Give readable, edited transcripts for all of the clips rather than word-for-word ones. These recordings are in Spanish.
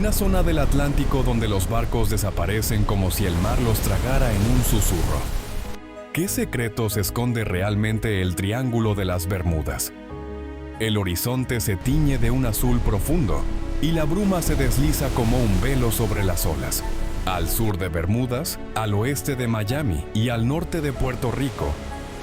Una zona del Atlántico donde los barcos desaparecen como si el mar los tragara en un susurro. ¿Qué secretos esconde realmente el Triángulo de las Bermudas? El horizonte se tiñe de un azul profundo y la bruma se desliza como un velo sobre las olas. Al sur de Bermudas, al oeste de Miami y al norte de Puerto Rico,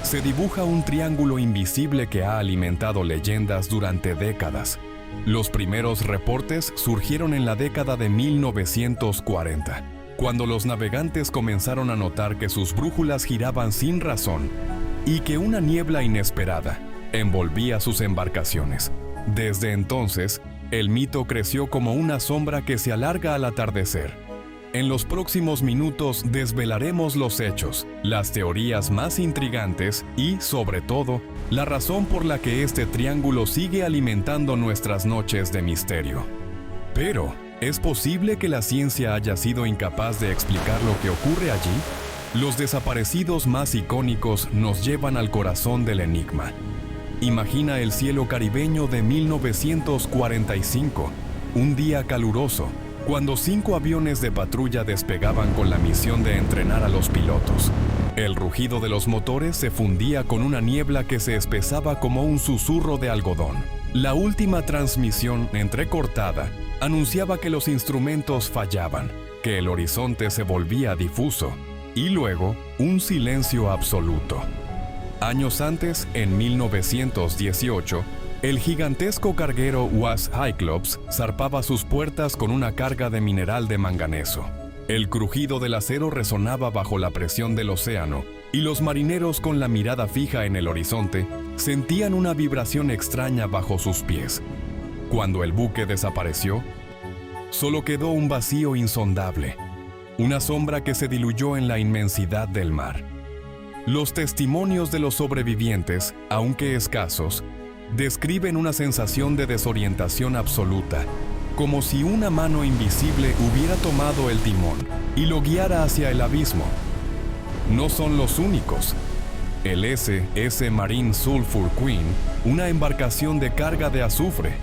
se dibuja un triángulo invisible que ha alimentado leyendas durante décadas. Los primeros reportes surgieron en la década de 1940, cuando los navegantes comenzaron a notar que sus brújulas giraban sin razón y que una niebla inesperada envolvía sus embarcaciones. Desde entonces, el mito creció como una sombra que se alarga al atardecer. En los próximos minutos desvelaremos los hechos, las teorías más intrigantes y, sobre todo, la razón por la que este triángulo sigue alimentando nuestras noches de misterio. Pero, ¿es posible que la ciencia haya sido incapaz de explicar lo que ocurre allí? Los desaparecidos más icónicos nos llevan al corazón del enigma. Imagina el cielo caribeño de 1945, un día caluroso, cuando 5 aviones de patrulla despegaban con la misión de entrenar a los pilotos. El rugido de los motores se fundía con una niebla que se espesaba como un susurro de algodón. La última transmisión, entrecortada, anunciaba que los instrumentos fallaban, que el horizonte se volvía difuso, y luego un silencio absoluto. Años antes, en 1918, el gigantesco carguero UAS Cyclops zarpaba sus puertas con una carga de mineral de manganeso. El crujido del acero resonaba bajo la presión del océano, y los marineros con la mirada fija en el horizonte sentían una vibración extraña bajo sus pies. Cuando el buque desapareció, solo quedó un vacío insondable, una sombra que se diluyó en la inmensidad del mar. Los testimonios de los sobrevivientes, aunque escasos, describen una sensación de desorientación absoluta, como si una mano invisible hubiera tomado el timón y lo guiara hacia el abismo. No son los únicos. El SS Marine Sulphur Queen, una embarcación de carga de azufre,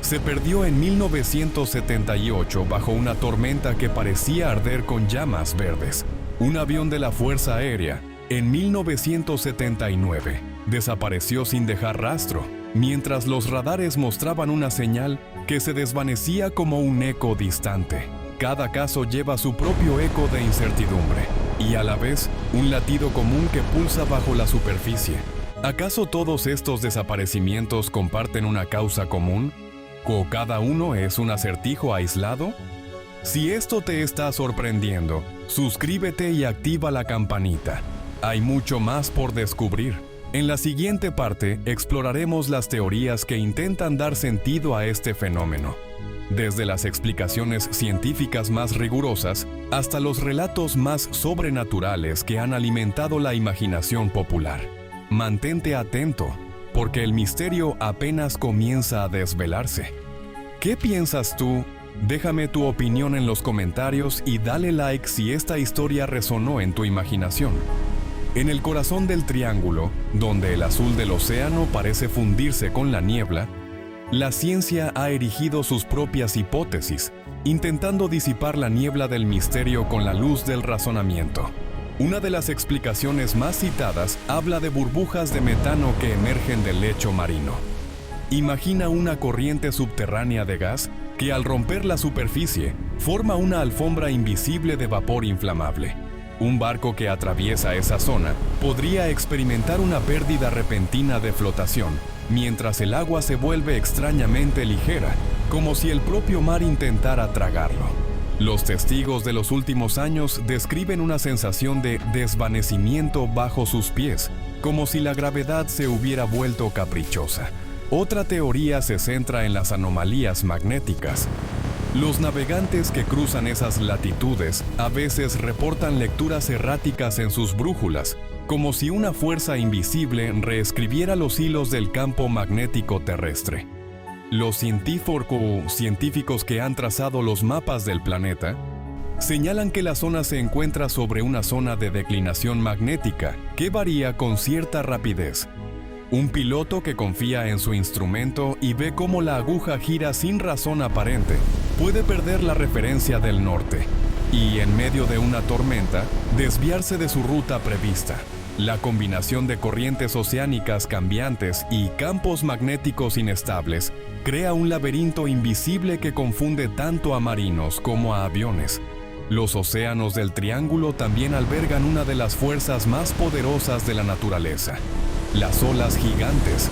se perdió en 1978 bajo una tormenta que parecía arder con llamas verdes. Un avión de la Fuerza Aérea, en 1979, desapareció sin dejar rastro, mientras los radares mostraban una señal que se desvanecía como un eco distante. Cada caso lleva su propio eco de incertidumbre, y a la vez un latido común que pulsa bajo la superficie. ¿Acaso todos estos desaparecimientos comparten una causa común? ¿O cada uno es un acertijo aislado? Si esto te está sorprendiendo, suscríbete y activa la campanita. Hay mucho más por descubrir. En la siguiente parte exploraremos las teorías que intentan dar sentido a este fenómeno, desde las explicaciones científicas más rigurosas hasta los relatos más sobrenaturales que han alimentado la imaginación popular. Mantente atento, porque el misterio apenas comienza a desvelarse. ¿Qué piensas tú? Déjame tu opinión en los comentarios y dale like si esta historia resonó en tu imaginación. En el corazón del triángulo, donde el azul del océano parece fundirse con la niebla, la ciencia ha erigido sus propias hipótesis, intentando disipar la niebla del misterio con la luz del razonamiento. Una de las explicaciones más citadas habla de burbujas de metano que emergen del lecho marino. Imagina una corriente subterránea de gas que al romper la superficie forma una alfombra invisible de vapor inflamable. Un barco que atraviesa esa zona podría experimentar una pérdida repentina de flotación, mientras el agua se vuelve extrañamente ligera, como si el propio mar intentara tragarlo. Los testigos de los últimos años describen una sensación de desvanecimiento bajo sus pies, como si la gravedad se hubiera vuelto caprichosa. Otra teoría se centra en las anomalías magnéticas. Los navegantes que cruzan esas latitudes a veces reportan lecturas erráticas en sus brújulas, como si una fuerza invisible reescribiera los hilos del campo magnético terrestre. Los científicos que han trazado los mapas del planeta señalan que la zona se encuentra sobre una zona de declinación magnética que varía con cierta rapidez. Un piloto que confía en su instrumento y ve cómo la aguja gira sin razón aparente puede perder la referencia del norte y, en medio de una tormenta, desviarse de su ruta prevista. La combinación de corrientes oceánicas cambiantes y campos magnéticos inestables crea un laberinto invisible que confunde tanto a marinos como a aviones. Los océanos del Triángulo también albergan una de las fuerzas más poderosas de la naturaleza: las olas gigantes,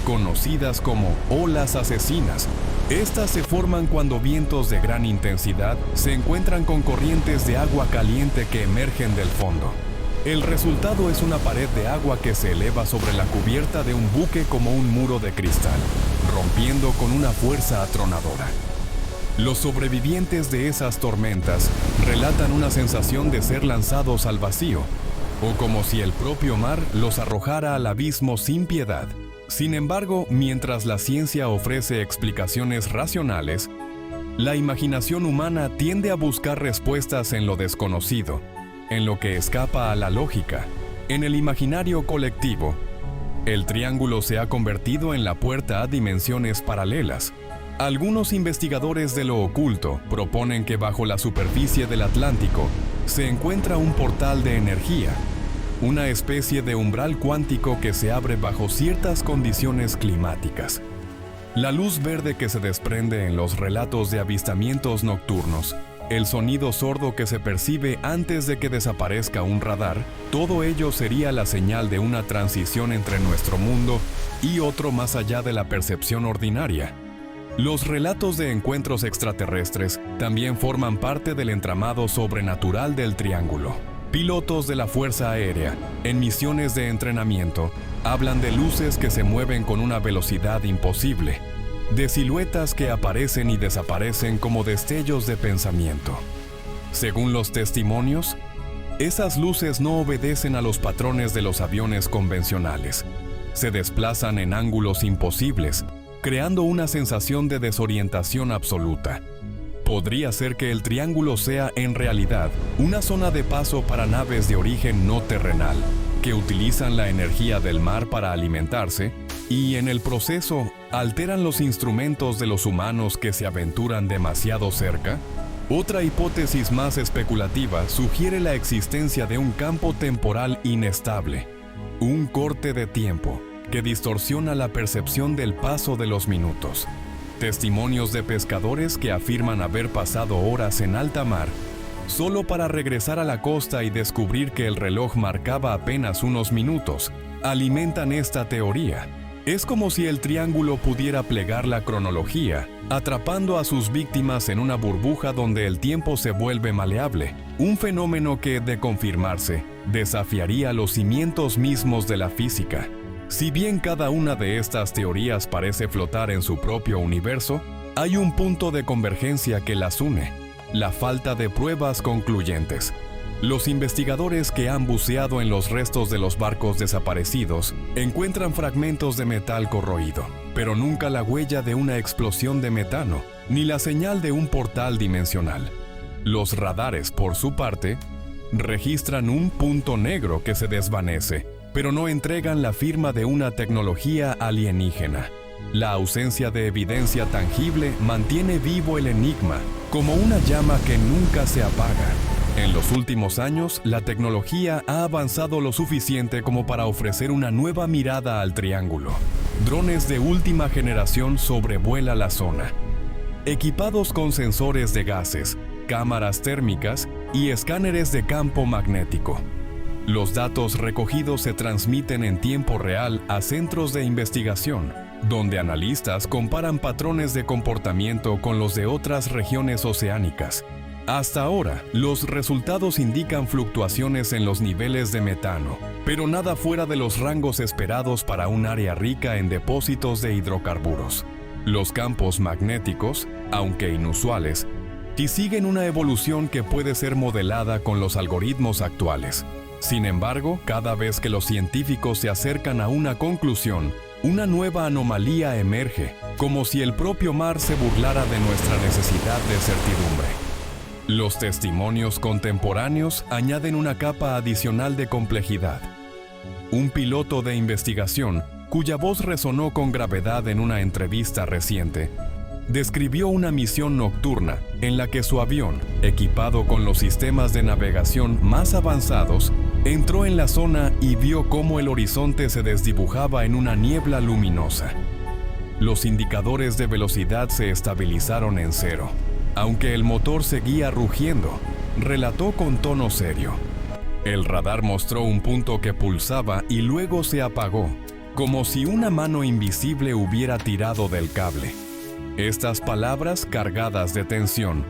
conocidas como olas asesinas. Estas se forman cuando vientos de gran intensidad se encuentran con corrientes de agua caliente que emergen del fondo. El resultado es una pared de agua que se eleva sobre la cubierta de un buque como un muro de cristal, rompiendo con una fuerza atronadora. Los sobrevivientes de esas tormentas relatan una sensación de ser lanzados al vacío, o como si el propio mar los arrojara al abismo sin piedad. Sin embargo, mientras la ciencia ofrece explicaciones racionales, la imaginación humana tiende a buscar respuestas en lo desconocido, en lo que escapa a la lógica. En el imaginario colectivo, el triángulo se ha convertido en la puerta a dimensiones paralelas. Algunos investigadores de lo oculto proponen que bajo la superficie del Atlántico se encuentra un portal de energía, una especie de umbral cuántico que se abre bajo ciertas condiciones climáticas. La luz verde que se desprende en los relatos de avistamientos nocturnos, el sonido sordo que se percibe antes de que desaparezca un radar, todo ello sería la señal de una transición entre nuestro mundo y otro más allá de la percepción ordinaria. Los relatos de encuentros extraterrestres también forman parte del entramado sobrenatural del Triángulo. Pilotos de la Fuerza Aérea, en misiones de entrenamiento, hablan de luces que se mueven con una velocidad imposible, de siluetas que aparecen y desaparecen como destellos de pensamiento. Según los testimonios, esas luces no obedecen a los patrones de los aviones convencionales. Se desplazan en ángulos imposibles, creando una sensación de desorientación absoluta. Podría ser que el Triángulo sea, en realidad, una zona de paso para naves de origen no terrenal, que utilizan la energía del mar para alimentarse y, en el proceso, alteran los instrumentos de los humanos que se aventuran demasiado cerca. Otra hipótesis más especulativa sugiere la existencia de un campo temporal inestable, un corte de tiempo que distorsiona la percepción del paso de los minutos. Testimonios de pescadores que afirman haber pasado horas en alta mar solo para regresar a la costa y descubrir que el reloj marcaba apenas unos minutos, alimentan esta teoría. Es como si el Triángulo pudiera plegar la cronología, atrapando a sus víctimas en una burbuja donde el tiempo se vuelve maleable, un fenómeno que, de confirmarse, desafiaría los cimientos mismos de la física. Si bien cada una de estas teorías parece flotar en su propio universo, hay un punto de convergencia que las une: la falta de pruebas concluyentes. Los investigadores que han buceado en los restos de los barcos desaparecidos encuentran fragmentos de metal corroído, pero nunca la huella de una explosión de metano, ni la señal de un portal dimensional. Los radares, por su parte, registran un punto negro que se desvanece, pero no entregan la firma de una tecnología alienígena. La ausencia de evidencia tangible mantiene vivo el enigma, como una llama que nunca se apaga. En los últimos años, la tecnología ha avanzado lo suficiente como para ofrecer una nueva mirada al Triángulo. Drones de última generación sobrevuelan la zona, equipados con sensores de gases, cámaras térmicas y escáneres de campo magnético. Los datos recogidos se transmiten en tiempo real a centros de investigación, donde analistas comparan patrones de comportamiento con los de otras regiones oceánicas. Hasta ahora, los resultados indican fluctuaciones en los niveles de metano, pero nada fuera de los rangos esperados para un área rica en depósitos de hidrocarburos. Los campos magnéticos, aunque inusuales, sí siguen una evolución que puede ser modelada con los algoritmos actuales. Sin embargo, cada vez que los científicos se acercan a una conclusión, una nueva anomalía emerge, como si el propio mar se burlara de nuestra necesidad de certidumbre. Los testimonios contemporáneos añaden una capa adicional de complejidad. Un piloto de investigación, cuya voz resonó con gravedad en una entrevista reciente, describió una misión nocturna en la que su avión, equipado con los sistemas de navegación más avanzados, entró en la zona y vio cómo el horizonte se desdibujaba en una niebla luminosa. Los indicadores de velocidad se estabilizaron en 0, aunque el motor seguía rugiendo, relató con tono serio. El radar mostró un punto que pulsaba y luego se apagó, como si una mano invisible hubiera tirado del cable. Estas palabras cargadas de tensión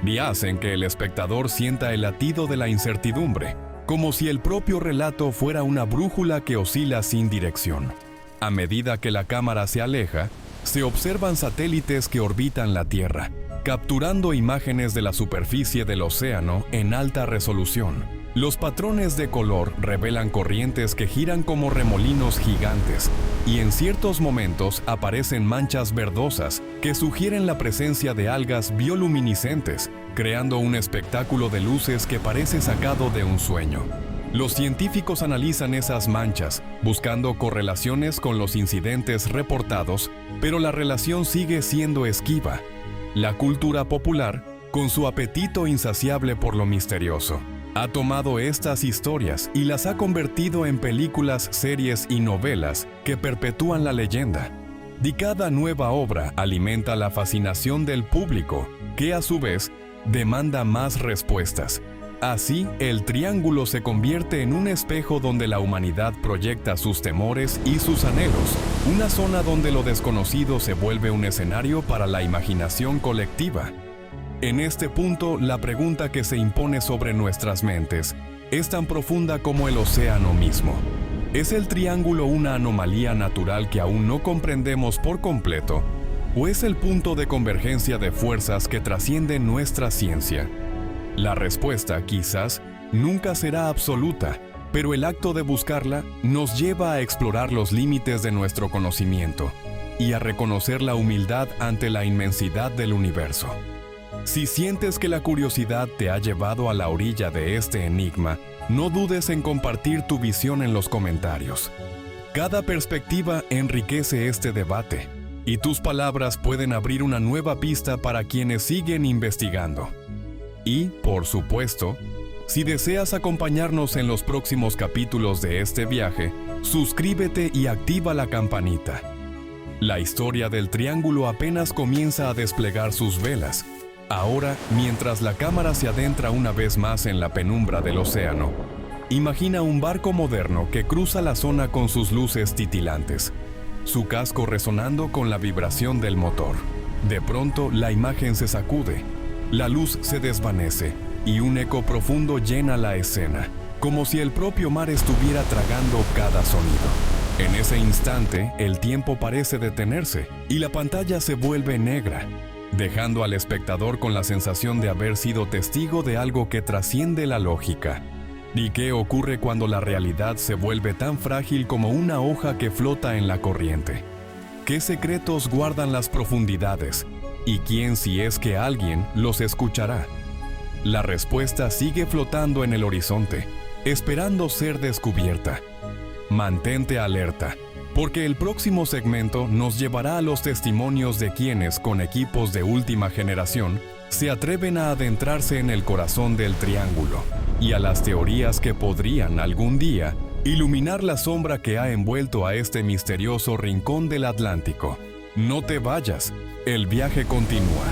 y hacen que el espectador sienta el latido de la incertidumbre, como si el propio relato fuera una brújula que oscila sin dirección. A medida que la cámara se aleja, se observan satélites que orbitan la Tierra, capturando imágenes de la superficie del océano en alta resolución. Los patrones de color revelan corrientes que giran como remolinos gigantes, y en ciertos momentos aparecen manchas verdosas que sugieren la presencia de algas bioluminiscentes, creando un espectáculo de luces que parece sacado de un sueño. Los científicos analizan esas manchas, buscando correlaciones con los incidentes reportados, pero la relación sigue siendo esquiva. La cultura popular, con su apetito insaciable por lo misterioso, ha tomado estas historias y las ha convertido en películas, series y novelas que perpetúan la leyenda. Y cada nueva obra alimenta la fascinación del público, que a su vez demanda más respuestas. Así, el Triángulo se convierte en un espejo donde la humanidad proyecta sus temores y sus anhelos, una zona donde lo desconocido se vuelve un escenario para la imaginación colectiva. En este punto, la pregunta que se impone sobre nuestras mentes es tan profunda como el océano mismo. ¿Es el Triángulo una anomalía natural que aún no comprendemos por completo? ¿O es el punto de convergencia de fuerzas que trascienden nuestra ciencia? La respuesta, quizás, nunca será absoluta, pero el acto de buscarla nos lleva a explorar los límites de nuestro conocimiento y a reconocer la humildad ante la inmensidad del universo. Si sientes que la curiosidad te ha llevado a la orilla de este enigma, no dudes en compartir tu visión en los comentarios. Cada perspectiva enriquece este debate, y tus palabras pueden abrir una nueva pista para quienes siguen investigando. Y, por supuesto, si deseas acompañarnos en los próximos capítulos de este viaje, suscríbete y activa la campanita. La historia del Triángulo apenas comienza a desplegar sus velas. Ahora, mientras la cámara se adentra una vez más en la penumbra del océano, imagina un barco moderno que cruza la zona con sus luces titilantes, su casco resonando con la vibración del motor. De pronto, la imagen se sacude, la luz se desvanece y un eco profundo llena la escena, como si el propio mar estuviera tragando cada sonido. En ese instante, el tiempo parece detenerse y la pantalla se vuelve negra, dejando al espectador con la sensación de haber sido testigo de algo que trasciende la lógica. ¿Y qué ocurre cuando la realidad se vuelve tan frágil como una hoja que flota en la corriente? ¿Qué secretos guardan las profundidades? ¿Y quién, si es que alguien, los escuchará? La respuesta sigue flotando en el horizonte, esperando ser descubierta. Mantente alerta, porque el próximo segmento nos llevará a los testimonios de quienes, con equipos de última generación, se atreven a adentrarse en el corazón del Triángulo, y a las teorías que podrían, algún día, iluminar la sombra que ha envuelto a este misterioso rincón del Atlántico. No te vayas, el viaje continúa.